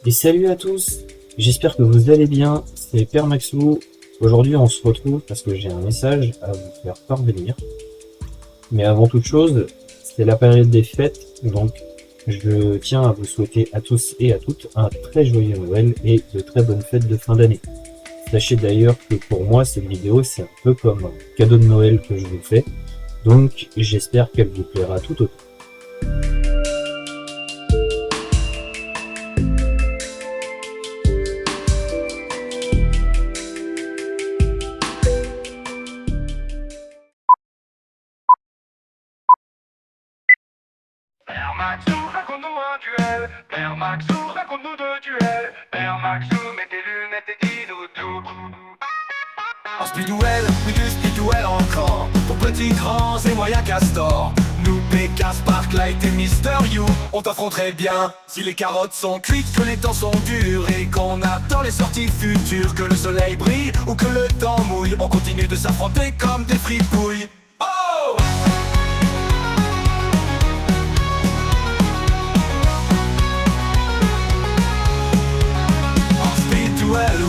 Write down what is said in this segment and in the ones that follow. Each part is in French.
Et salut à tous, j'espère que vous allez bien, c'est Père Maxou. Aujourd'hui on se retrouve parce que j'ai un message à vous faire parvenir. Mais avant toute chose, c'est la période des fêtes, donc je tiens à vous souhaiter à tous et à toutes un très joyeux Noël et de très bonnes fêtes de fin d'année. Sachez d'ailleurs que pour moi cette vidéo c'est un peu comme un cadeau de Noël que je vous fais, donc j'espère qu'elle vous plaira tout autant. Père Maxou, raconte-nous un duel. Père Maxou, raconte-nous deux duels. Père Maxou, mets tes lunettes et dis-nous tout. En speed duel, oui du speed duel encore. Pour petits, grands et moyens castors. Nous, Pékin, Sparklight et Mister You, on t'affronterait bien. Si les carottes sont cuites, que les temps sont durs et qu'on attend les sorties futures, que le soleil brille ou que le temps mouille, on continue de s'affronter comme des fripouilles. Oh!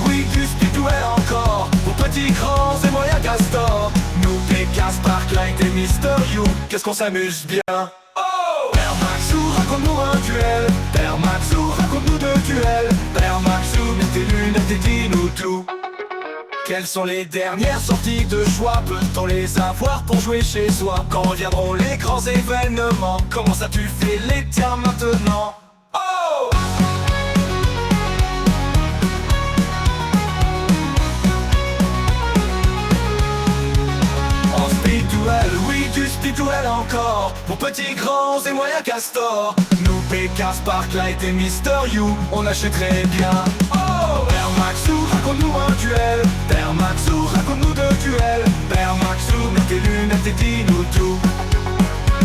Oui, du speed duel encore. Pour petits, grands et moyens castors. Nous, Pékin, Sparklight et Mister You, qu'est-ce qu'on s'amuse bien. Oh! Père Maxou, raconte-nous un duel. Père Maxou, raconte-nous deux duels. Père Maxou, mets tes lunettes et dis-nous tout. Quelles sont les dernières sorties de choix? Peut-on les avoir pour jouer chez soi? Quand reviendront les grands événements? Comment ça tu fais les tiens maintenant? Oh! Oui, du speed duel encore. Pour petits, grands et moyens castors. Nous, Pékin, Sparklight et Mister You, on achèterait bien. Oh! Père Maxou, raconte-nous un duel. Père Maxou, raconte-nous deux duels. Père Maxou, mets tes lunettes et dis-nous tout.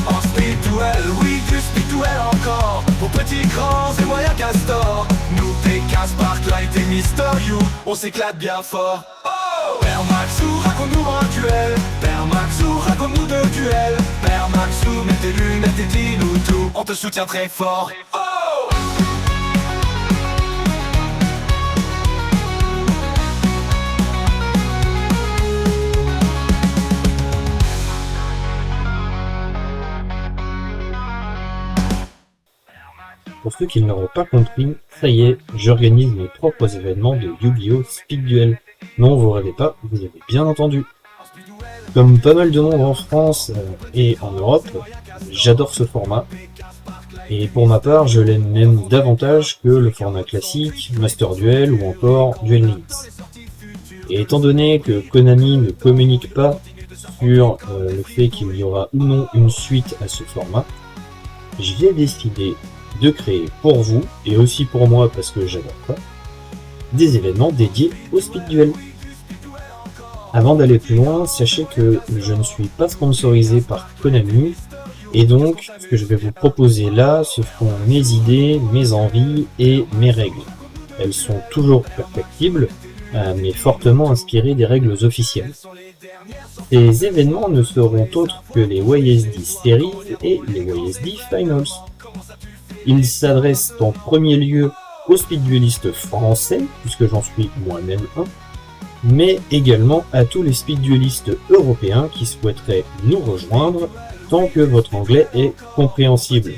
En speed duel, oui, du speed duel encore. Pour petits, grands et moyens castors. Nous, Pékin, Sparklight et Mister You, on s'éclate bien fort. Oh! Père Maxou, raconte-nous un duel. Père Maxou, raconte-nous deux duels. Père Maxou, mets tes lunettes et dis-nous tout. On te soutient très fort. Oh! Pour ceux qui ne l'auraient pas compris, ça y est, j'organise mes propres événements de Yu-Gi-Oh! Speed Duel. Non, vous rêvez pas, vous avez bien entendu. Comme pas mal de monde en France et en Europe, j'adore ce format. Et pour ma part, je l'aime même davantage que le format classique, Master Duel ou encore Duel Links. Et étant donné que Konami ne communique pas sur le fait qu'il y aura ou non une suite à ce format, j'ai décidé de créer pour vous, et aussi pour moi parce que j'adore ça, des événements dédiés au speed duel. Avant d'aller plus loin, sachez que je ne suis pas sponsorisé par Konami, et donc ce que je vais vous proposer là, ce sont mes idées, mes envies et mes règles. Elles sont toujours perfectibles, mais fortement inspirées des règles officielles. Ces événements ne seront autres que les YSD Series et les YSD Finals. Ils s'adressent en premier lieu aux speedduelistes français, puisque j'en suis moi-même un, mais également à tous les speedduelistes européens qui souhaiteraient nous rejoindre tant que votre anglais est compréhensible.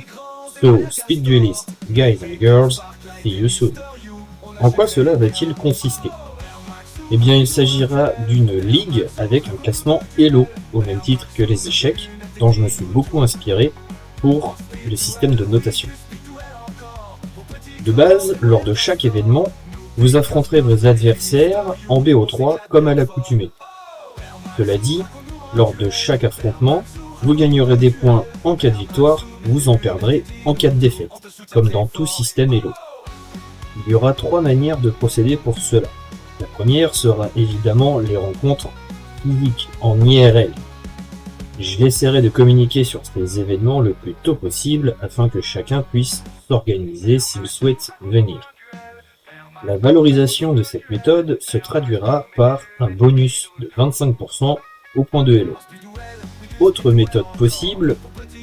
So, speedduelist guys and girls, see you soon. En quoi cela va-t-il consister? Eh bien, il s'agira d'une ligue avec un classement Elo, au même titre que les échecs, dont je me suis beaucoup inspiré pour le système de notation. De base, lors de chaque événement, vous affronterez vos adversaires en BO3 comme à l'accoutumée. Cela dit, lors de chaque affrontement, vous gagnerez des points en cas de victoire, vous en perdrez en cas de défaite, comme dans tout système Elo. Il y aura 3 manières de procéder pour cela. La première sera évidemment les rencontres physiques en IRL. J'essaierai de communiquer sur ces événements le plus tôt possible afin que chacun puisse s'organiser s'il souhaite venir. La valorisation de cette méthode se traduira par un bonus de 25% au point de Elo. Autre méthode possible,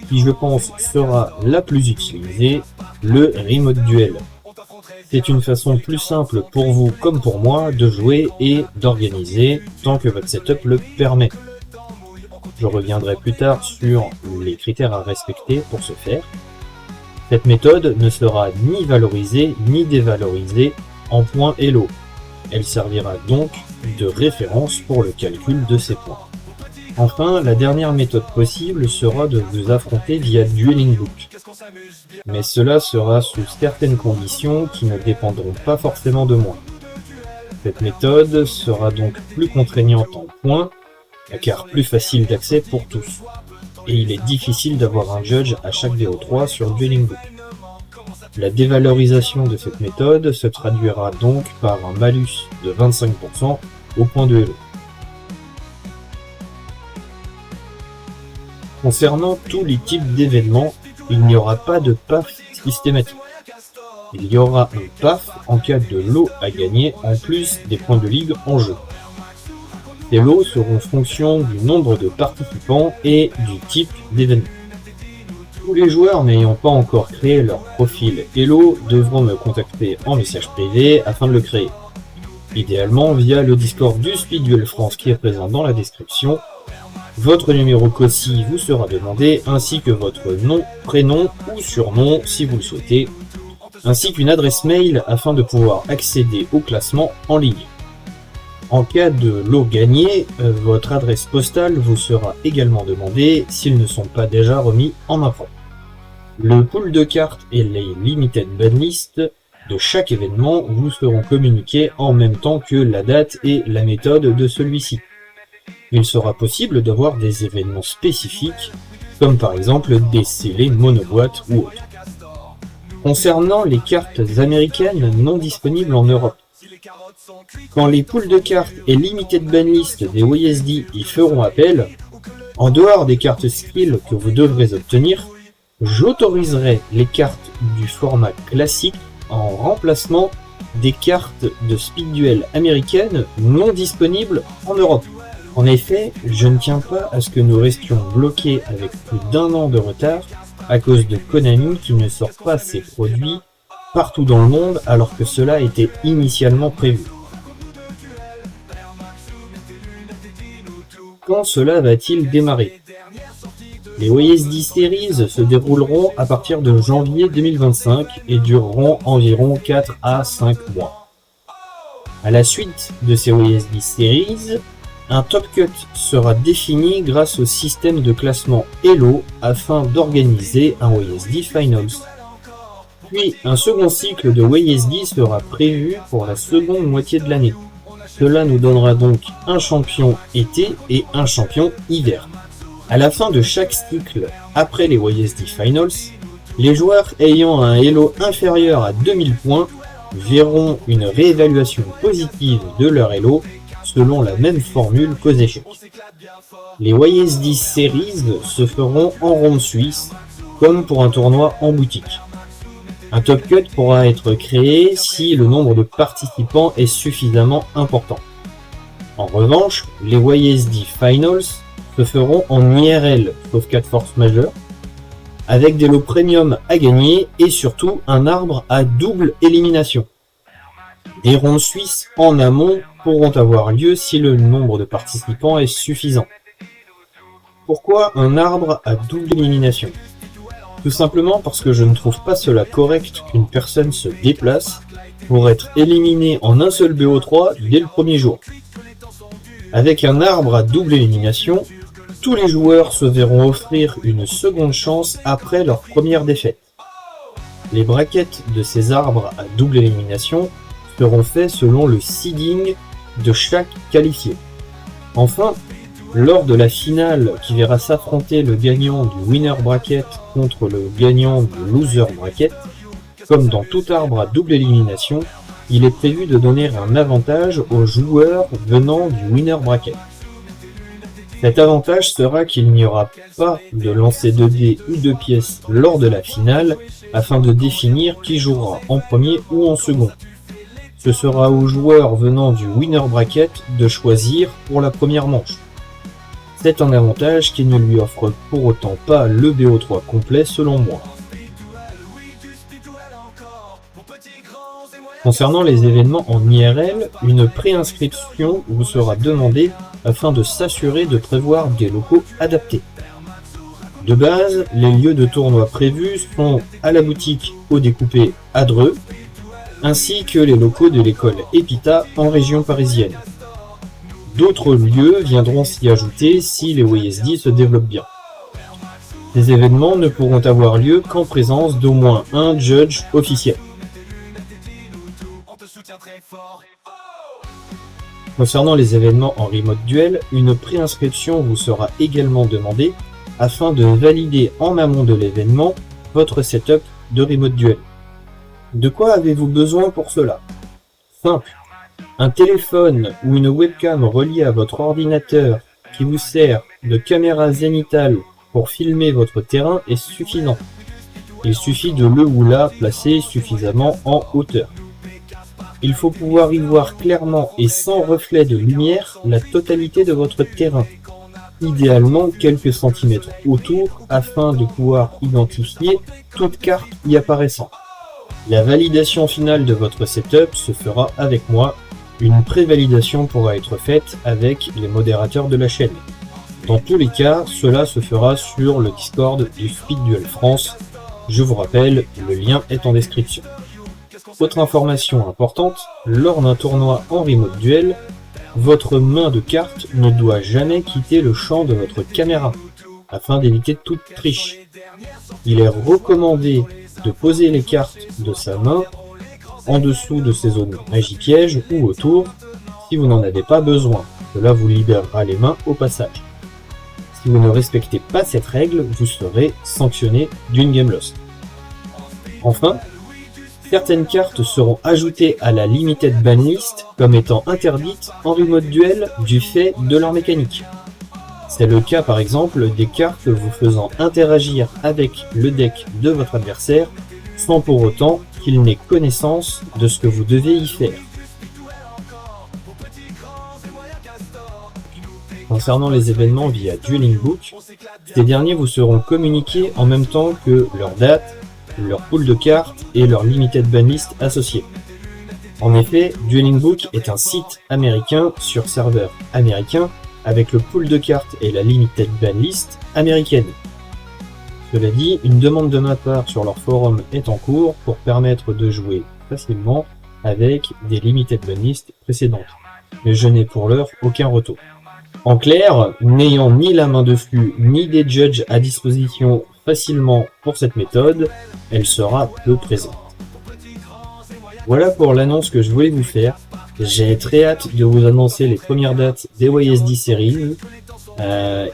qui je pense sera la plus utilisée, le remote duel. C'est une façon plus simple pour vous comme pour moi de jouer et d'organiser tant que votre setup le permet. Je reviendrai plus tard sur les critères à respecter pour ce faire. Cette méthode ne sera ni valorisée ni dévalorisée en points Elo. Elle servira donc de référence pour le calcul de ces points. Enfin, la dernière méthode possible sera de vous affronter via Dueling Book. Mais cela sera sous certaines conditions qui ne dépendront pas forcément de moi. Cette méthode sera donc plus contraignante en points, car plus facile d'accès pour tous. Et il est difficile d'avoir un judge à chaque VO3 sur Dueling Book. La dévalorisation de cette méthode se traduira donc par un malus de 25% au point de Elo. Concernant tous les types d'événements, il n'y aura pas de PAF systématique. Il y aura un PAF en cas de lot à gagner en plus des points de ligue en jeu. Ces lots seront fonction du nombre de participants et du type d'événement. Tous les joueurs n'ayant pas encore créé leur profil Elo devront me contacter en message privé afin de le créer. Idéalement via le Discord du Speed Duel France qui est présent dans la description. Votre numéro COSI vous sera demandé, ainsi que votre nom, prénom ou surnom si vous le souhaitez, ainsi qu'une adresse mail afin de pouvoir accéder au classement en ligne. En cas de lot gagné, votre adresse postale vous sera également demandée s'ils ne sont pas déjà remis en main propre. Le pool de cartes et les limited banlist de chaque événement vous seront communiqués en même temps que la date et la méthode de celui-ci. Il sera possible d'avoir des événements spécifiques, comme par exemple des scellés monoboîtes ou autres. Concernant les cartes américaines non disponibles en Europe, quand les pools de cartes et limited banlist des WSD y feront appel, en dehors des cartes skill que vous devrez obtenir, j'autoriserai les cartes du format classique en remplacement des cartes de Speed Duel américaines non disponibles en Europe. En effet, je ne tiens pas à ce que nous restions bloqués avec plus d'1 an de retard à cause de Konami qui ne sort pas ses produits partout dans le monde alors que cela était initialement prévu. Quand cela va-t-il démarrer? Les WSD Series se dérouleront à partir de janvier 2025 et dureront environ 4 à 5 mois. À la suite de ces WSD Series, un top cut sera défini grâce au système de classement Elo afin d'organiser un WSD Finals. Puis un second cycle de WSD sera prévu pour la seconde moitié de l'année. Cela nous donnera donc un champion été et un champion hiver. À la fin de chaque cycle, après les WSD Finals, les joueurs ayant un Elo inférieur à 2000 points verront une réévaluation positive de leur Elo selon la même formule qu'aux échecs. Les WSD Series se feront en ronde suisse, comme pour un tournoi en boutique. Un top cut pourra être créé si le nombre de participants est suffisamment important. En revanche, les WSD Finals se feront en IRL, sauf cas de force majeure, avec des lots premium à gagner et surtout un arbre à double élimination. Des rondes suisses en amont pourront avoir lieu si le nombre de participants est suffisant. Pourquoi un arbre à double élimination? Tout simplement parce que je ne trouve pas cela correct qu'une personne se déplace pour être éliminée en un seul BO3 dès le premier jour. Avec un arbre à double élimination, tous les joueurs se verront offrir une seconde chance après leur première défaite. Les brackets de ces arbres à double élimination seront faits selon le seeding de chaque qualifié. Enfin, lors de la finale qui verra s'affronter le gagnant du winner bracket contre le gagnant du loser bracket, comme dans tout arbre à double élimination, il est prévu de donner un avantage aux joueurs venant du winner bracket. Cet avantage sera qu'il n'y aura pas de lancer de dés ou de pièces lors de la finale afin de définir qui jouera en premier ou en second. Ce sera aux joueurs venant du winner bracket de choisir pour la première manche. C'est un avantage qui ne lui offre pour autant pas le BO3 complet selon moi. Concernant les événements en IRL, une préinscription vous sera demandée afin de s'assurer de prévoir des locaux adaptés. De base, les lieux de tournoi prévus sont à la boutique au découpé à Dreux, ainsi que les locaux de l'école EPITA en région parisienne. D'autres lieux viendront s'y ajouter si les WSD se développent bien. Ces événements ne pourront avoir lieu qu'en présence d'au moins un judge officiel. Concernant les événements en remote duel, une préinscription vous sera également demandée afin de valider en amont de l'événement votre setup de remote duel. De quoi avez-vous besoin pour cela? Simple. Un téléphone ou une webcam reliée à votre ordinateur qui vous sert de caméra zénithale pour filmer votre terrain est suffisant. Il suffit de le ou la placer suffisamment en hauteur. Il faut pouvoir y voir clairement et sans reflet de lumière la totalité de votre terrain, idéalement quelques centimètres autour afin de pouvoir identifier toute carte y apparaissant. La validation finale de votre setup se fera avec moi. Une prévalidation pourra être faite avec les modérateurs de la chaîne. Dans tous les cas, cela se fera sur le Discord du Speed Duel France. Je vous rappelle, le lien est en description. Autre information importante, lors d'un tournoi en remote duel, votre main de carte ne doit jamais quitter le champ de votre caméra, afin d'éviter toute triche. Il est recommandé de poser les cartes de sa main en dessous de ces zones magie-piège ou autour, si vous n'en avez pas besoin. Cela vous libérera les mains au passage. Si vous ne respectez pas cette règle, vous serez sanctionné d'une game loss. Enfin, certaines cartes seront ajoutées à la limited ban list comme étant interdites en remote duel du fait de leur mécanique. C'est le cas par exemple des cartes vous faisant interagir avec le deck de votre adversaire sans pour autant qu'il n'ait connaissance de ce que vous devez y faire. Concernant les événements via Dueling Book, ces derniers vous seront communiqués en même temps que leur date, leur pool de cartes et leur limited ban list associée. En effet, Dueling Book est un site américain sur serveur américain avec le pool de cartes et la limited ban list américaine. Cela dit, une demande de ma part sur leur forum est en cours pour permettre de jouer facilement avec des limited ban list précédentes, mais je n'ai pour l'heure aucun retour. En clair, n'ayant ni la main dessus ni des judges à disposition facilement pour cette méthode, elle sera peu présente. Voilà pour l'annonce que je voulais vous faire. J'ai très hâte de vous annoncer les premières dates des YSD Series.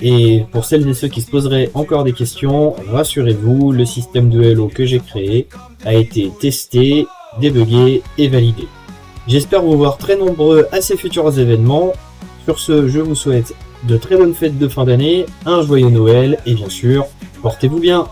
Et pour celles et ceux qui se poseraient encore des questions, rassurez-vous, le système de Hello que j'ai créé a été testé, débugué et validé. J'espère vous voir très nombreux à ces futurs événements. Sur ce, je vous souhaite de très bonnes fêtes de fin d'année, un joyeux Noël et bien sûr, portez-vous bien.